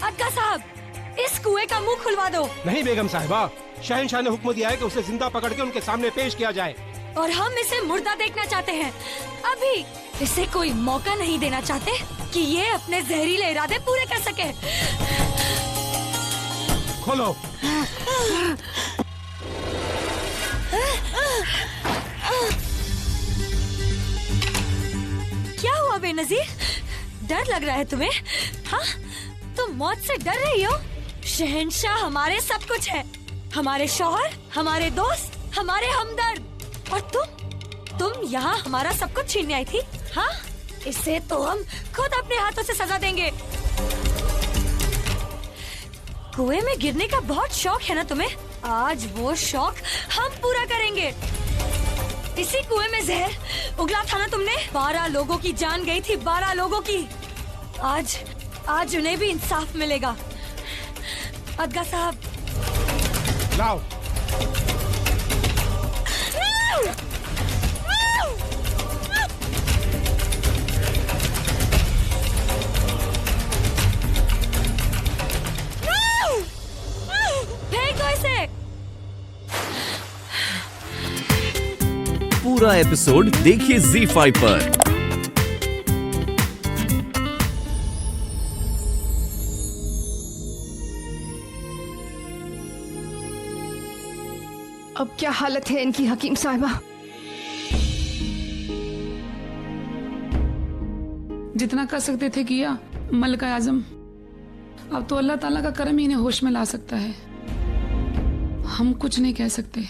अक्का साहब, इस कुएं का मुंह खुलवा दो। नहीं बेगम साहिबा, शहंशाह ने हुक्म दिया है कि उसे जिंदा पकड़ के उनके सामने पेश किया जाए। और हम इसे मुर्दा देखना चाहते हैं। अभी इसे कोई मौका नहीं देना चाहते कि ये अपने जहरीले इरादे पूरे कर सके। खोलो। क्या हुआ बेनजीर? डर लग रहा है तुम्हें? हाँ, तुम मौत से डर रही हो? शहंशाह हमारे सब कुछ है, हमारे शौहर, हमारे दोस्त, हमारे हमदर्द। और तुम यहाँ हमारा सब कुछ छीनने आई थी। हाँ, इसे तो हम खुद अपने हाथों से सजा देंगे। कुएं में गिरने का बहुत शौक है ना तुम्हें? आज वो शौक हम पूरा करेंगे। इसी कुएं में जहर उगला था ना तुमने? 12 लोगों की जान गई थी, 12 लोगों की। आज उन्हें भी इंसाफ मिलेगा। अदगा साहब, लाओ। फेंको इसे। पूरा एपिसोड देखिए ZEE5 पर। अब क्या हालत है इनकी हकीम साहिबा? जितना कर सकते थे किया मलिक आजम। अब तो अल्लाह ताला का करम ही इन्हें होश में ला सकता है। हम कुछ नहीं कह सकते।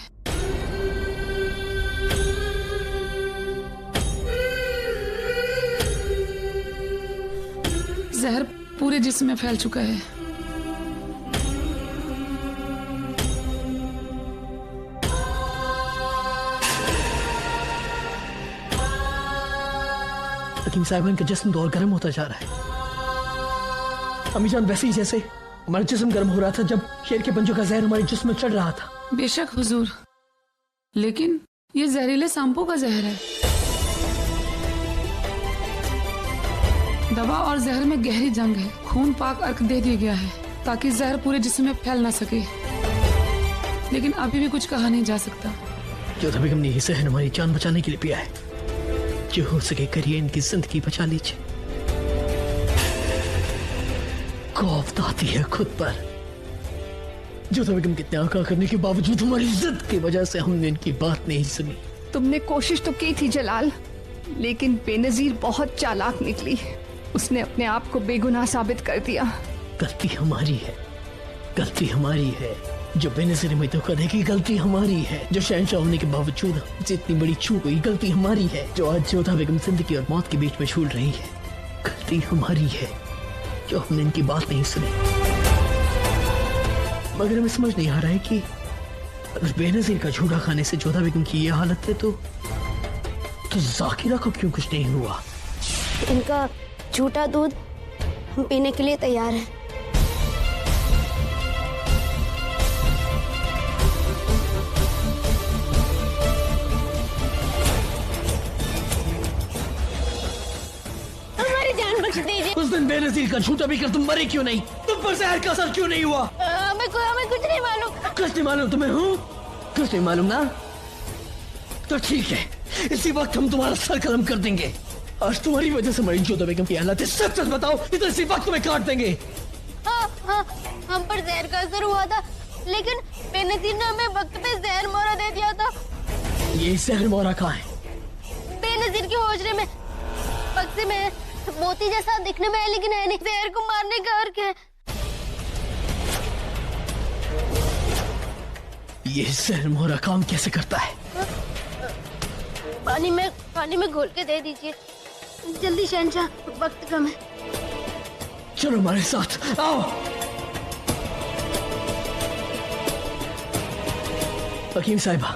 जहर पूरे जिस्म में फैल चुका है। हकीम साहिबा, इनका जिस्म तो और गर्म होता जा रहा है। अम्मी जान, वैसे ही जैसे हमारा जिस्म गर्म हो रहा था जब शेर के पंजों का जहर हमारे जिस्म में चढ़ रहा था। बेशक हुजूर, लेकिन ये जहरीले सांपों का जहर है। दवा और जहर में गहरी जंग है। खून पाक अर्क दे दिया गया है ताकि जहर पूरे जिस्म में फैल ना सके, लेकिन अभी भी कुछ कहा नहीं जा सकता। जोधा बेगम ने ये जहर हमारी जान बचाने के लिए पिया है। जो हो सके करिए, इनकी जिंदगी बचा लीजिए। खौफ आती है खुद पर। जोधा बेगम के त्याग करने के बावजूद हमारी जिद की वजह से हमने इनकी बात नहीं सुनी। तुमने कोशिश तो की थी जलाल, लेकिन बेनजीर बहुत चालाक निकली। उसने अपने आप को बेगुनाह साबित कर दिया। गलती हमारी है, गलती हमारी है। जो बेनजीर में धोखा देगी, गलती हमारी है। जो शहंशाह होने के बावजूद हमसे इतनी बड़ी चूक हुई, गलती हमारी है। जो आज जोधा बेगम जिंदगी और मौत के बीच में झूल रही है, गलती हमारी है। जो हमने इनकी बात नहीं सुनी। मगर हमें समझ नहीं आ रहा है कि अगर बेनजीर का झूठा खाने से जोधा बेगम की ये हालत है तो जाकिरा को क्यों कुछ नहीं हुआ? इनका झूठा दूध हम पीने के लिए तैयार हैं। हमारी जान बख्श दीजिए। उस दिन बेनजीर का झूठा भी कर तुम मरे क्यों नहीं? तुम पर जहर का असर क्यों नहीं हुआ? हमें कुछ नहीं मालूम। कुछ नहीं मालूम तुम्हें? हूँ कुछ नहीं मालूम ना? तो ठीक है, इसी वक्त हम तुम्हारा सर कलम कर देंगे। आज तुम्हारी वजह से हमारी जोधा बेगम की हालत है। सच सच बताओ, तो इसी वक्त तुम्हें काट देंगे। हाँ, हम पर जहर का असर हुआ था, लेकिन बेनजीर ने हमें वक्त पे जहर मोहरा दे दिया था। ये जहर मोहरा कहाँ है? बेनजीर के होजरे में, बक्से में। मोती जैसा दिखने में है लेकिन है नहीं। जहर को मारने का अर्क है। ये जहर मोहरा काम कैसे करता है? पानी में घोल के दे दीजिए जल्दी शहंशाह, वक्त कम है। चलो हमारे साथ आओ। हकीम साहिबा,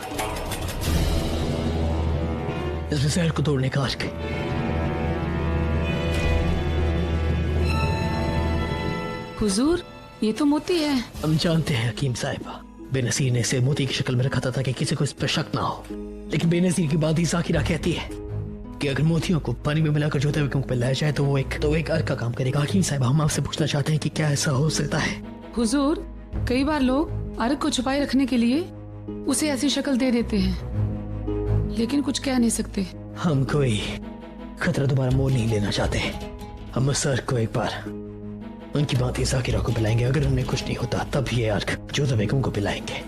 इस जहर को तोड़ने का अर्क। हुजूर, ये तो मोती है। हम जानते हैं हकीम साहिबा, बेनजीर ने इसे मोती की शक्ल में रखा था ताकि किसी को इस पर शक ना हो। लेकिन बेनजीर की बात ही जाकिरा कहती है कि अगर मोतियों को पानी में मिलाकर जोधा बेगम को लाया जाए तो वो एक अर्क का काम करेगा। हकीम साहब, हम आपसे पूछना चाहते हैं कि क्या ऐसा हो सकता है? हुजूर, कई बार लोग अर्क को छुपाए रखने के लिए उसे ऐसी शक्ल दे देते हैं, लेकिन कुछ कह नहीं सकते। हम कोई खतरा दोबारा मोल नहीं लेना चाहते। हम उस अर्क को एक बार उनकी बात जाकिरा को पिलाएंगे। अगर उन्हें कुछ नहीं होता तब ये अर्क जोधा बेगम को पिलाएंगे।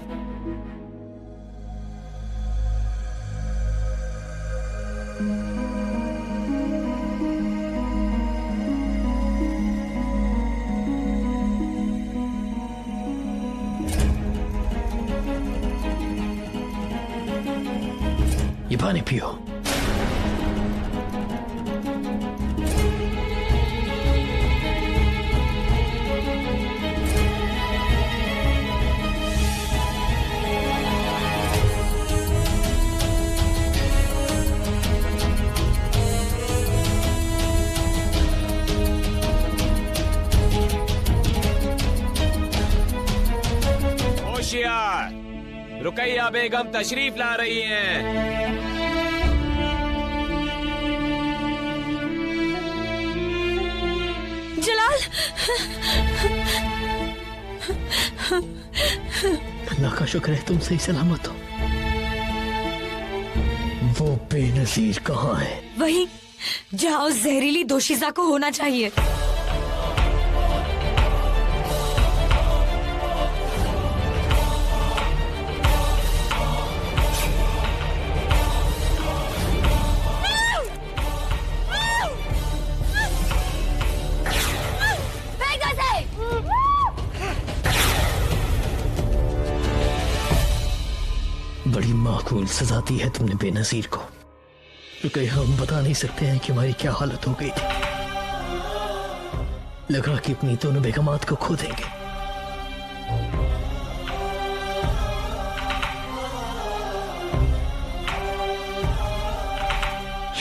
ये पानी पियो। होशियार, रुकैया बेगम तशरीफ ला रही हैं। जलाल, अल्लाह का शुक्र है तुम सही सलामत हो। वो बेनजीर कहाँ है? वही जहाँ उस जहरीली दोशीजा को होना चाहिए। बड़ी माकूल सजा दी है तुमने बेनजीर को। क्योंकि हम बता नहीं सकते हैं कि हमारी क्या हालत हो गई थी। लगा कि अपनी दोनों बेगमात को खो देंगे।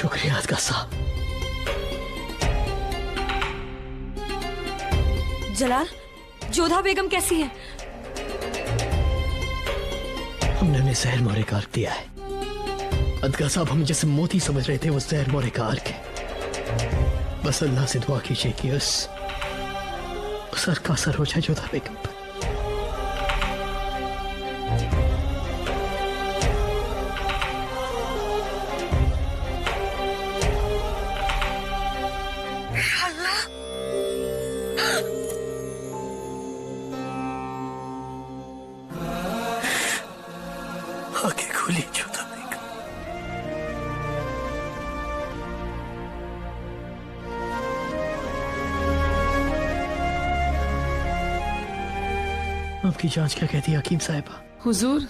शुक्रिया आज का साहब। जलाल, जोधा बेगम कैसी है? हमने उन्हें जहर मोरे का अर्क दिया है। अदगा साहब, हम जैसे मोती समझ रहे थे वो जहर मोरे का अर्क है। बस अल्लाह से दुआ कीजिए कि उस अर्क का असर हो जाए जोधा बेगम पर। आगे खोली जोधा बेगम। आपकी जांच क्या कहती है हकीम साहिबा? हुजूर,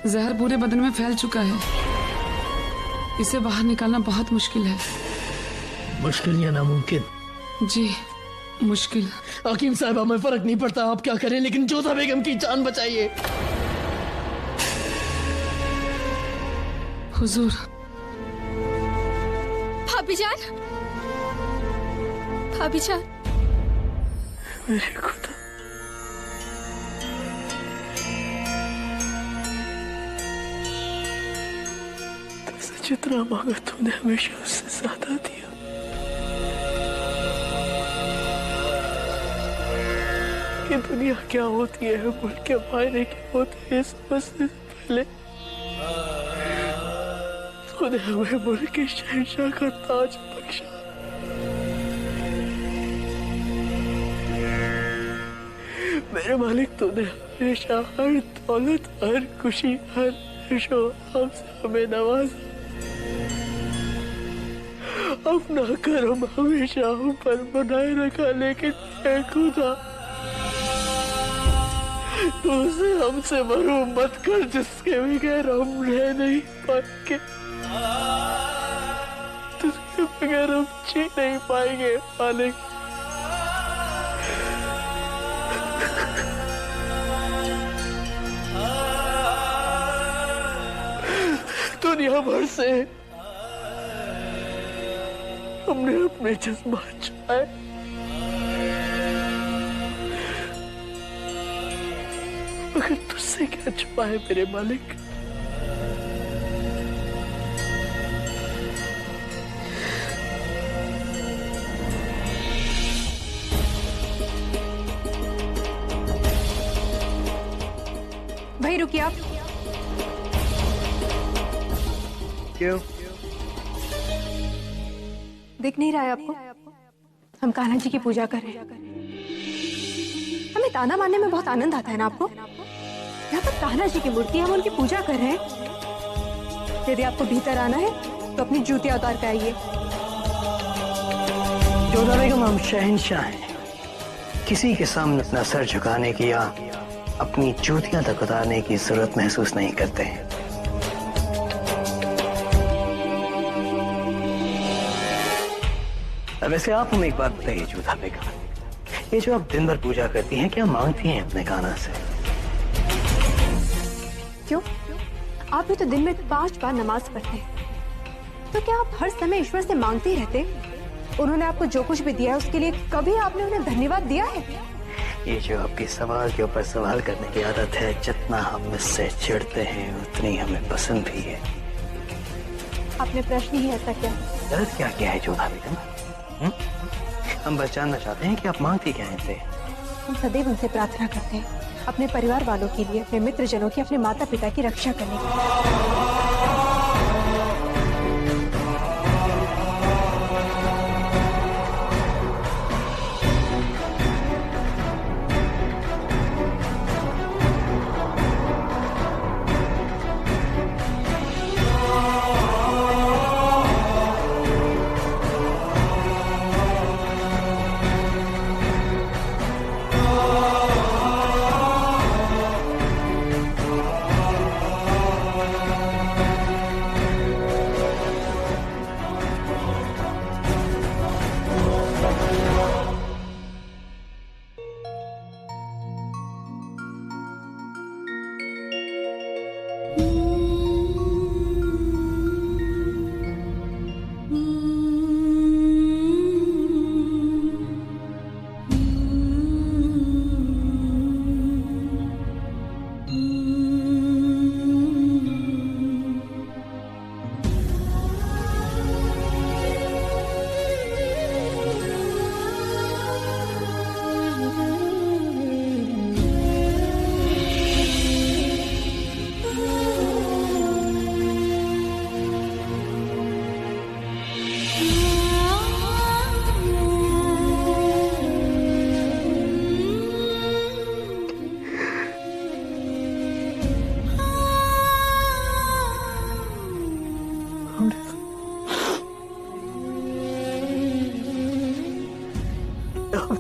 जहर पूरे बदन में फैल चुका है। इसे बाहर निकालना बहुत मुश्किल है। मुश्किल या नामुमकिन? जी, मुश्किल। हकीम साहिबा, हमें फर्क नहीं पड़ता आप क्या करें, लेकिन जोधा बेगम की जान बचाइए। हुजूर। भाभी जान, भाभी जान। मेरे खुदा, तुझसे जितना मांगा तूने हमेशा उससे ज्यादा दिया। ये दुनिया क्या होती है, मुल्क के मायने क्या होते हैं, समझने से पहले तूने हमें मुल्क के शहंशाह का ताज बख्शा। मेरे मालिक, तूने हमेशा हर दौलत, हर खुशी, हर ऐशो हमसे हमें नवाजा। अपना करम हमेशा हम पर बनाए रखा, लेकिन ऐ खुदा, तू उसे हमसे महरूम मत कर जिसके बगैर हम रह नहीं पाएंगे, जिसके बगैर हम जी नहीं पाएंगे मालिक। दुनिया भर से हमने अपने जज्बात छुपाए, मगर तुझसे क्या छुपाए मेरे मालिक। वहीं रुकिए आप। क्यों? दिख नहीं रहा है आपको? हम कान्हा जी की पूजा कर रहे हैं। हमें ताना मारने में बहुत आनंद आता है ना आपको? यहाँ पर कान्हा जी की मूर्ति है, हम उनकी पूजा कर रहे हैं। यदि आपको भीतर आना है तो अपनी जूतियां उतार के आइए। जोधा बेगम, हम शहंशाह हैं। किसी के सामने अपना सर झुकाने की या अपनी जूतियां तक उतारने की जरूरत महसूस नहीं करते हैं। वैसे आप हमें एक बात बताइए जोधा बेगम, ये जो आप दिन भर पूजा करती हैं, क्या मांगती हैं अपने कान्हा से? क्यों? आप भी तो दिन में 5 बार नमाज पढ़ते हैं, तो क्या आप हर समय ईश्वर से मांगते ही रहते? उन्होंने आपको जो कुछ भी दिया है उसके लिए कभी आपने उन्हें धन्यवाद दिया है? ये जो आपकी सवाल के ऊपर सवाल करने की आदत है, जितना हम इससे चिढ़ते हैं उतनी हमें पसंद भी है। आपने प्रश्न ही ऐसा किया। गलत क्या किया है जोधा बेगम? हम बस जानना चाहते हैं कि आप मांगती क्या हैं इनसे? हम सदैव उनसे प्रार्थना करते हैं अपने परिवार वालों के लिए, अपने मित्र जनों की, अपने माता पिता की रक्षा करने के लिए।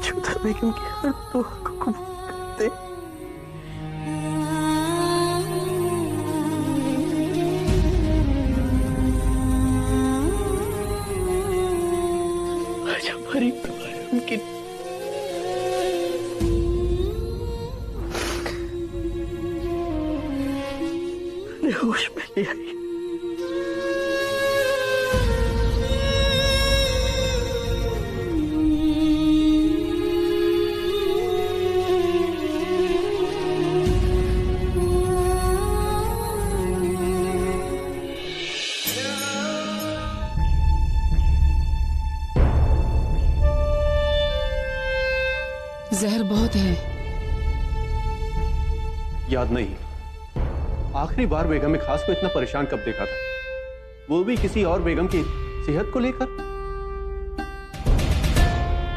जोधा बेगम की हर दुआ को कबूल करते। आज हमारी दुआएं उनकी होश में ले आई। जहर बहुत है। याद नहीं, आखिरी बार बेगम खास को इतना परेशान कब देखा था, वो भी किसी और बेगम की सेहत को लेकर।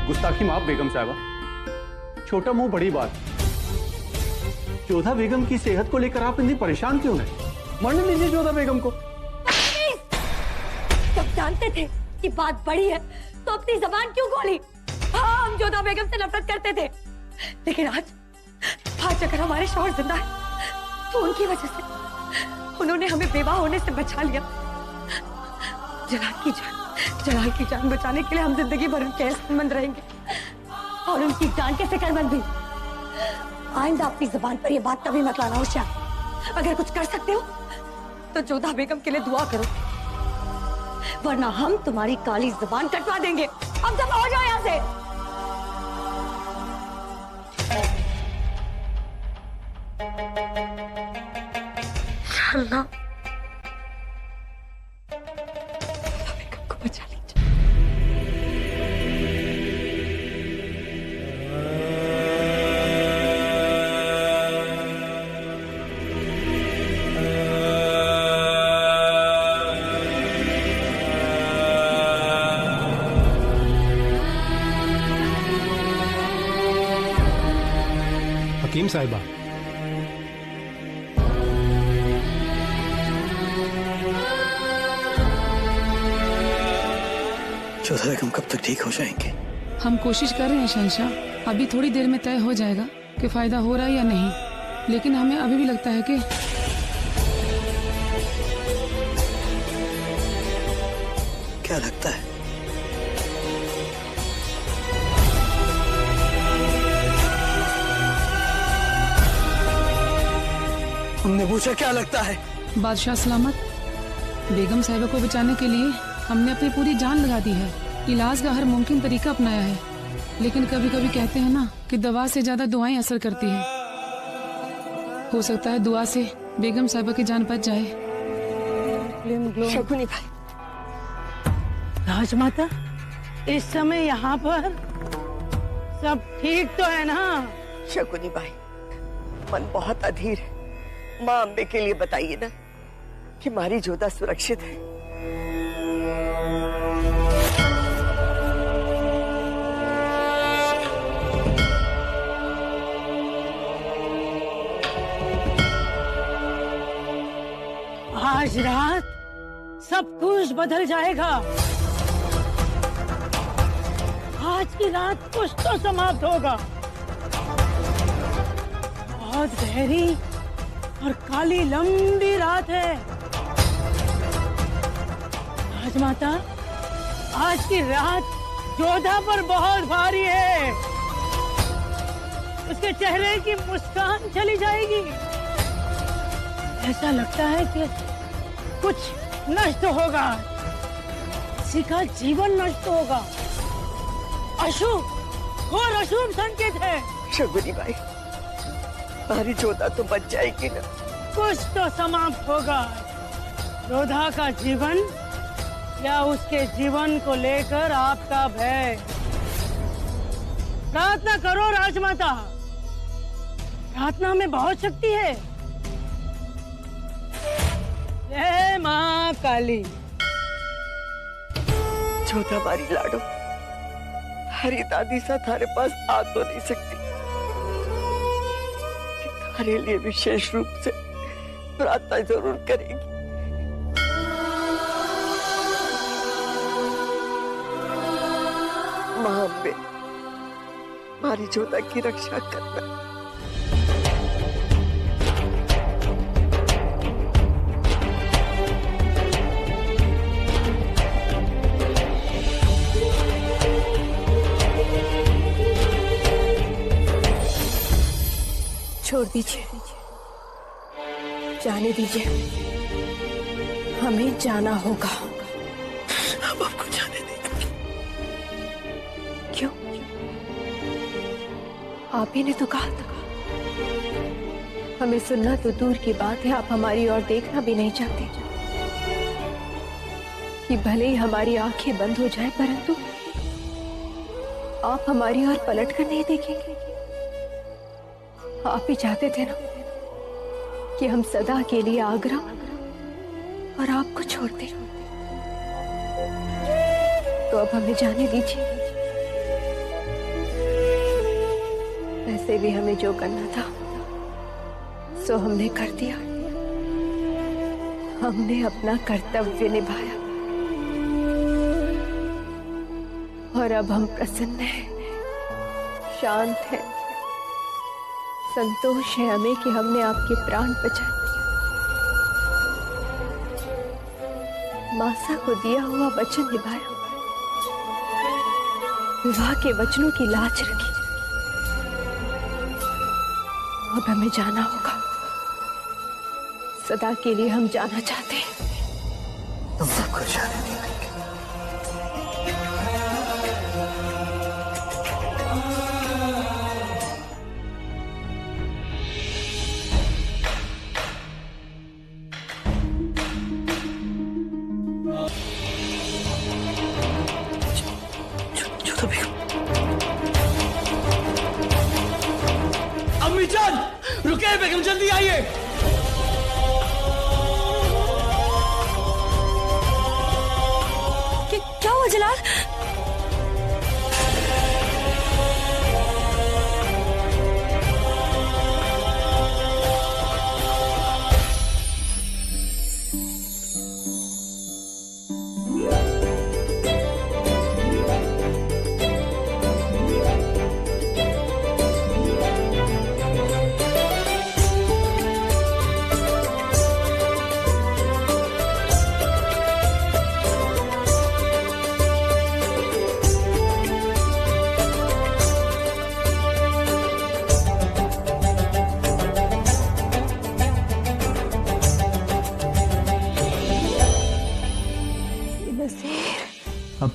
गुस्ताखी माफ बेगम साहबा, छोटा मुंह बड़ी बात। जोधा बेगम की सेहत को लेकर आप इतनी परेशान क्यों हैं? मरने दीजिए जोधा बेगम को। जब जानते थे कि बात बड़ी है तो अपनी जबान क्यों खोली? हाँ, हम जोधा बेगम से नफरत करते थे, लेकिन आज अगर हमारे शौहर जिंदा है तो उनकी वजह से उन्होंने हमें बेवा होने से बचा लिया। जलाल की जान बचाने के लिए हम जिंदगी भर उनके एहसानमंद रहेंगे और उनकी जान के फिक्रमंद भी। आइंदा अपनी जुबान पर ये बात कभी मत लाना होशियार। अगर कुछ कर सकते हो तो जोधा बेगम के लिए दुआ करो, वरना हम तुम्हारी काली जुबान कटवा देंगे। अब जब हो जाओ यहाँ से। अल्लाह बेगम को बचा लीजिए। हकीम साहिबा। जोधा बेगम कब तक ठीक हो जाएंगे? हम कोशिश कर रहे हैं शहंशाह। अभी थोड़ी देर में तय हो जाएगा कि फायदा हो रहा है या नहीं, लेकिन हमें अभी भी लगता है कि क्या लगता है? हमने पूछा क्या लगता है? बादशाह सलामत, बेगम साहिबा को बचाने के लिए हमने अपनी पूरी जान लगा दी है। इलाज का हर मुमकिन तरीका अपनाया है, लेकिन कभी कभी कहते हैं ना कि दवा से ज्यादा दुआएं असर करती हैं। हो सकता है दुआ से बेगम साहिबा की जान बच जाए। शकुनी भाई, राजमाता इस समय यहाँ पर सब ठीक तो है ना? शकुनी भाई, मन बहुत अधीर है। माँ अम्बे के लिए बताइए ना कि हमारी जोधा सुरक्षित है। आज रात सब कुछ बदल जाएगा। आज की रात कुछ तो समाप्त होगा। बहुत गहरी और काली लंबी रात है। राजमाता, आज की रात जोधा पर बहुत भारी है। उसके चेहरे की मुस्कान चली जाएगी। ऐसा लगता है कि कुछ नष्ट होगा, किसी का जीवन नष्ट होगा। अशुभ और अशुभ संकेत है। शकुनी भाई, हमारी जोधा तो बच जाएगी ना? कुछ तो समाप्त होगा। जोधा का जीवन या उसके जीवन को लेकर आपका भय। प्रार्थना करो राजमाता, प्रार्थना में बहुत शक्ति है। जय मां काली। जोधा हमारी लाडो, हरी दादी सा थारे पास आ तो नहीं सकती, थारे लिए विशेष रूप से प्रार्थना जरूर करेगी। मां अम्बे, हमारी जोधा की रक्षा करना। छोड़ दीजिए, जाने दीजिए, हमें जाना होगा। अब आपको जाने देंगे। क्यों? आप ही ने तो कहा था। हमें सुनना तो दूर की बात है, आप हमारी ओर देखना भी नहीं चाहते कि भले ही हमारी आंखें बंद हो जाए, परंतु आप हमारी ओर पलट कर नहीं देखेंगे। आप ही चाहते थे ना कि हम सदा के लिए आगरा और आपको छोड़ दें, तो अब हमें जाने दीजिए। वैसे भी हमें जो करना था सो हमने कर दिया। हमने अपना कर्तव्य निभाया और अब हम प्रसन्न हैं, शांत हैं। संतोष है हमें कि हमने आपके प्राण बचाए। मासा को दिया हुआ वचन निभाया, विवाह के वचनों की लाज रखी। अब हमें जाना होगा, सदा के लिए हम जाना चाहते हैं। तुम सबको जाने नहीं देंगे। अम्मी जान, रुके बेगम, जल्दी आइए। क्या हुआ जलाल?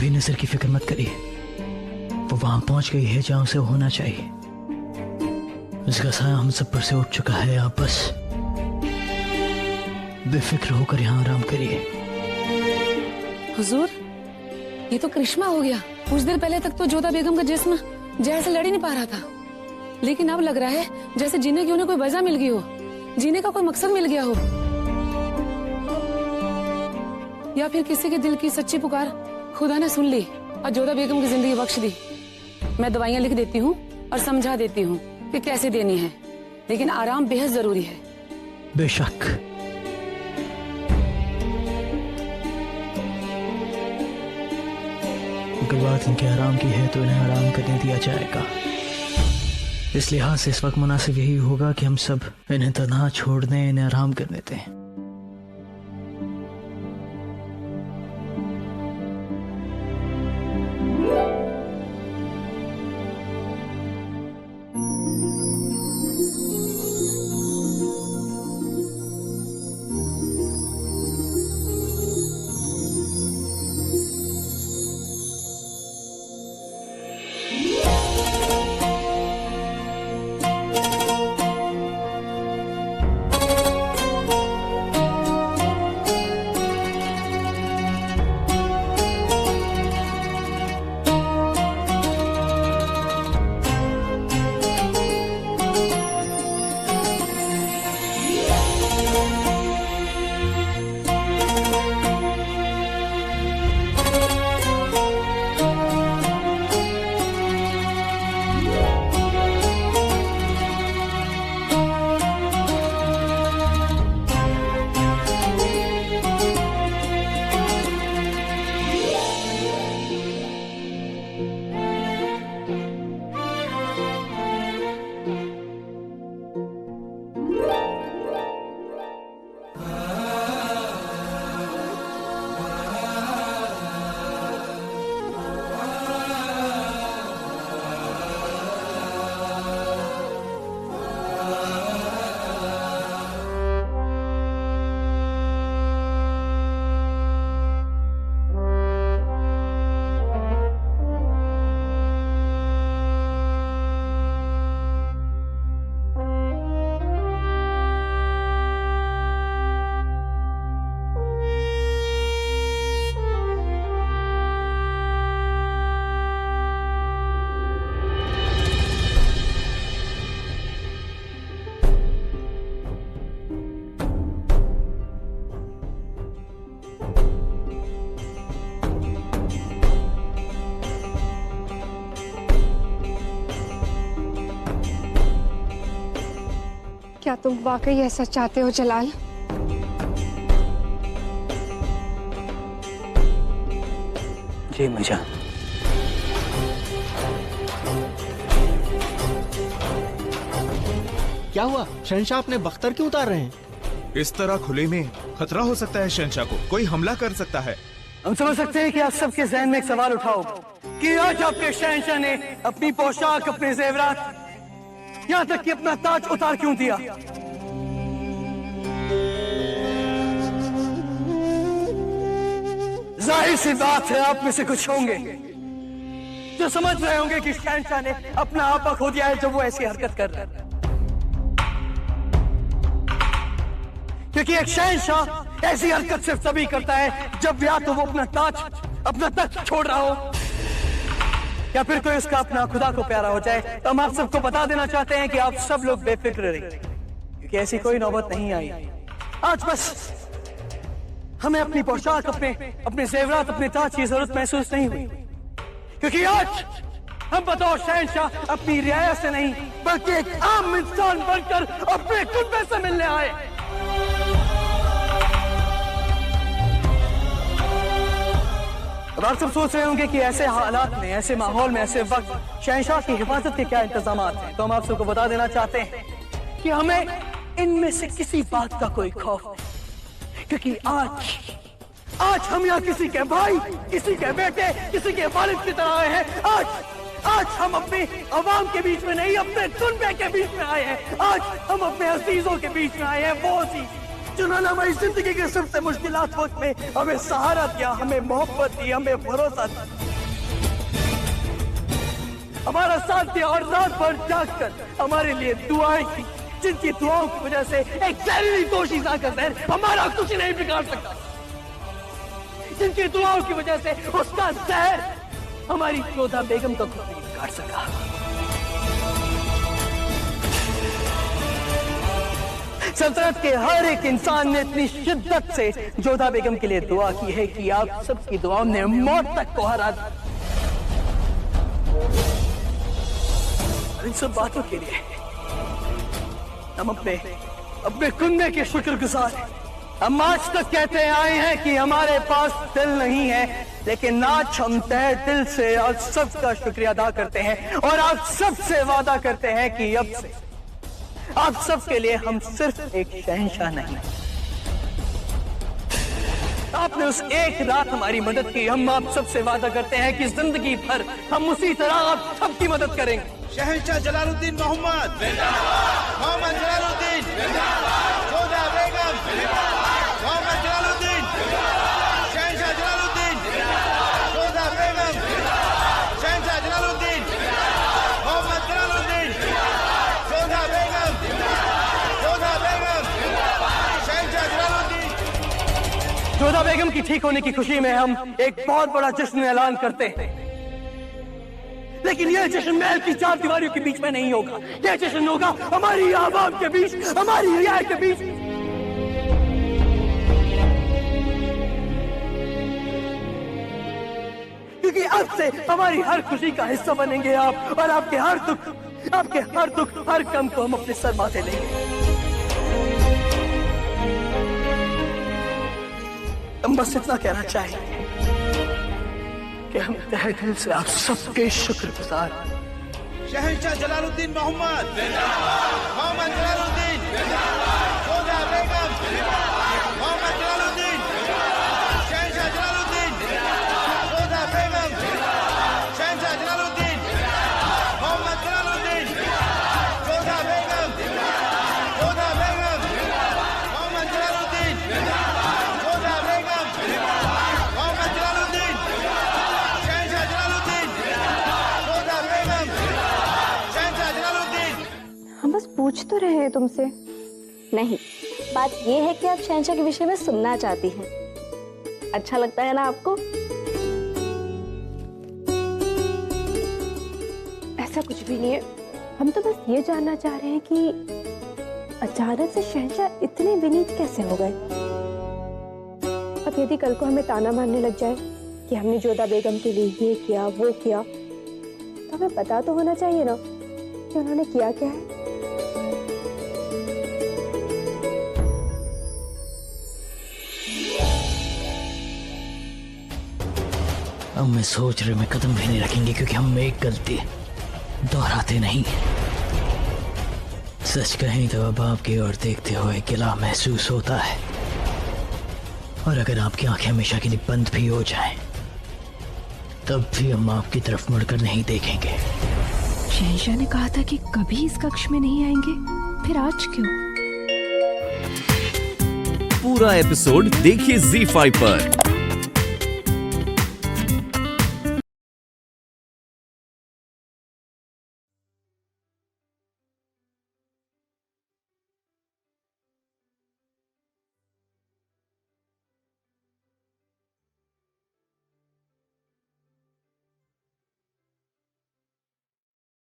बेनज़ीर की फिक्र मत करिए, वो वहां पहुंच गई है जहां उसे होना चाहिए। उसका साया हम सब पर से उठ चुका है। आप बस बेफिक्र होकर यहाँ आराम करिए। हुजूर, ये तो करिश्मा हो गया। कुछ देर पहले तक तो जोधा बेगम का जिस्म जहर से लड़ ही नहीं पा रहा था, लेकिन अब लग रहा है जैसे जीने की उन्हें कोई वजह मिल गई हो, जीने का कोई मकसद मिल गया हो, या फिर किसी के दिल की सच्ची पुकार खुदा ने सुन ली और जोधा बेगम की जिंदगी बख्श दी। मैं दवाइयाँ लिख देती हूँ और समझा देती हूँ कि कैसे देनी है, लेकिन आराम बेहद जरूरी है। बेशक। अगर बात इनके आराम की है तो इन्हें आराम करने दिया जाएगा। इस लिहाज से इस वक्त मुनासिब यही होगा कि हम सब इन्हें तन्हा छोड़ दें, इन्हें आराम करने दें। क्या तुम वाकई ऐसा चाहते हो जलाल? जी मुझे क्या हुआ? शहंशाह अपने बख्तर क्यों उतार रहे हैं? इस तरह खुले में खतरा हो सकता है शहंशाह को, कोई हमला कर सकता है। हम समझ सकते हैं कि आप सबके ज़हन में एक सवाल उठाओ कि आज आपके शहंशाह ने अपनी पोशाक, अपने जेवरात, यहाँ तक कि अपना ताज उतार क्यों दिया? जाहिर सी बात है आप में से कुछ होंगे जो समझ रहे होंगे कि शहंशाह ने अपना आपा खो दिया है जब वो ऐसी हरकत कर रहे हैं, क्योंकि एक शहंशाह ऐसी हरकत सिर्फ तभी करता है जब या तो वो अपना ताज, अपना तख्त छोड़ रहा हो, या फिर कोई उसका अपना खुदा को प्यारा हो जाए। तो हम आप सबको बता देना चाहते हैं कि आप सब लोग बेफिक्र रहिए, क्योंकि ऐसी कोई नौबत नहीं आई। आज बस हमें अपनी पोशाक, अपने जेवरात, अपने ताज की जरूरत महसूस नहीं हुई, क्योंकि आज हम बतौर शहंशाह अपनी रियाया से नहीं बल्कि एक आम इंसान बनकर अपने कुनबे से मिलने आए। अब आप सब सोच रहे होंगे कि ऐसे हालात में, ऐसे माहौल में, ऐसे वक्त शहंशाह की हिफाजत के क्या इंतजामात हैं। तो हम आप सबको बता देना चाहते हैं कि हमें इनमें से किसी बात का कोई खौफ नहीं, क्योंकि आज हम यहाँ किसी के भाई, किसी के बेटे, किसी के वालिद की तरह आए हैं। आज हम अपनी अवाम के बीच में नहीं, अपने कुनबे के बीच में आए हैं। आज हम अपने अजीजों के बीच में आए हैं, वो अजीज जिन्होंने हमारी जिंदगी के सबसे मुश्किलात वक्त में हमें सहारा दिया, हमें मोहब्बत दी, हमें भरोसा दिया, हमारा साथ दिया और रात भर जागकर हमारे लिए दुआएं की, जिनकी दुआओं की वजह से एक जहरीली दोषीज़ा का जहर हमारा कुछ नहीं बिगाड़ सकता, जिनकी दुआओं की वजह से उसका जहर हमारी जोधा बेगम का कुछ नहीं बिगाड़ सका। सल्तनत के हर एक इंसान ने इतनी शिद्दत से जोधा बेगम के लिए दुआ की है कि आप सबकी दुआओं ने मौत तक को हरा दिया। इन सब बातों के लिए हम अपने कुंबे के शुक्रगुजार हैं। हम आज तक कहते आए हैं कि हमारे पास दिल नहीं है, लेकिन आज हम तहे दिल से आप सबका शुक्रिया अदा करते हैं और आप सबसे वादा करते हैं कि अब से आप सबके लिए हम सिर्फ एक शहंशाह नहीं, आपने उस एक रात हमारी मदद की, हम आप सबसे वादा करते हैं कि जिंदगी भर हम उसी तरह आप सबकी मदद करेंगे। शहंशाह जलालुद्दीन मोहम्मद मोहम्मद जलालुद्दीन, जोधा बेगम मोहम्मद जलालुद्दीन, शहंशाह जलालुद्दीन, जोधा बेगम, शहंशाह जलालुद्दीन मोहम्मद जलालुद्दीन, जोधा बेगम, जोधा बेगम, शहंशाह जलालुद्दीन। जोधा बेगम की ठीक होने की खुशी में हम एक बहुत बड़ा जश्न ऐलान करते हैं, लेकिन यह जश्न महल की चार दीवारियों के बीच में नहीं होगा। यह जश्न होगा हमारी आवाम के बीच, हमारी रियायत के बीच। क्योंकि अब से हमारी हर खुशी का हिस्सा बनेंगे आप, और आपके हर दुख, हर गम को हम अपने सर माथे लेंगे। हम बस इतना कहना चाहिए कि हम तहे दिल से आप सबके शुक्रगुजार। शहंशाह जलालुद्दीन मोहम्मद मोहम्मद जलालुद्दीन, जोधा बेगम मोहम्मद जलालुद्दीन, शहंशाह जलालुद्दीन, जोधा बेगम, शहंशाह जलालुद्दीन मोहम्मद जलालुद्दीन, जोधा बेगम, जोधा बेगम मोहम्मद जलालुद्दीन, जोधा बेगम मोहम्मद जलालुद्दीन, शहंशाह जलालुद्दीन, जोधा बेगम, शहंशाह जलालुद्दीन। हम बस पूछ तो रहे हैं तुमसे। नहीं, बात ये है कि आप शहंशाह के विषय में सुनना चाहती हैं। अच्छा लगता है ना आपको? ऐसा कुछ भी नहीं है, हम तो बस ये जानना चाह रहे हैं कि अचानक से शहंशाह इतने विनीत कैसे हो गए। अब यदि कल को हमें ताना मारने लग जाए कि हमने जोधा बेगम के लिए ये किया वो किया, तो हमें पता तो होना चाहिए ना कि उन्होंने किया क्या है। हम मैं सोच रहे में कदम भी नहीं रखेंगे, क्योंकि हम एक गलती दोहराते नहीं। सच कहें तो अब आपकी ओर देखते हुए गिला महसूस होता है, और अगर आपकी आंखें हमेशा के लिए बंद भी हो जाएं, तब भी हम आपकी तरफ मुड़कर नहीं देखेंगे। शहंशाह ने कहा था कि कभी इस कक्ष में नहीं आएंगे, फिर आज क्यों? पूरा एपिसोड देखिए ZEE5 पर।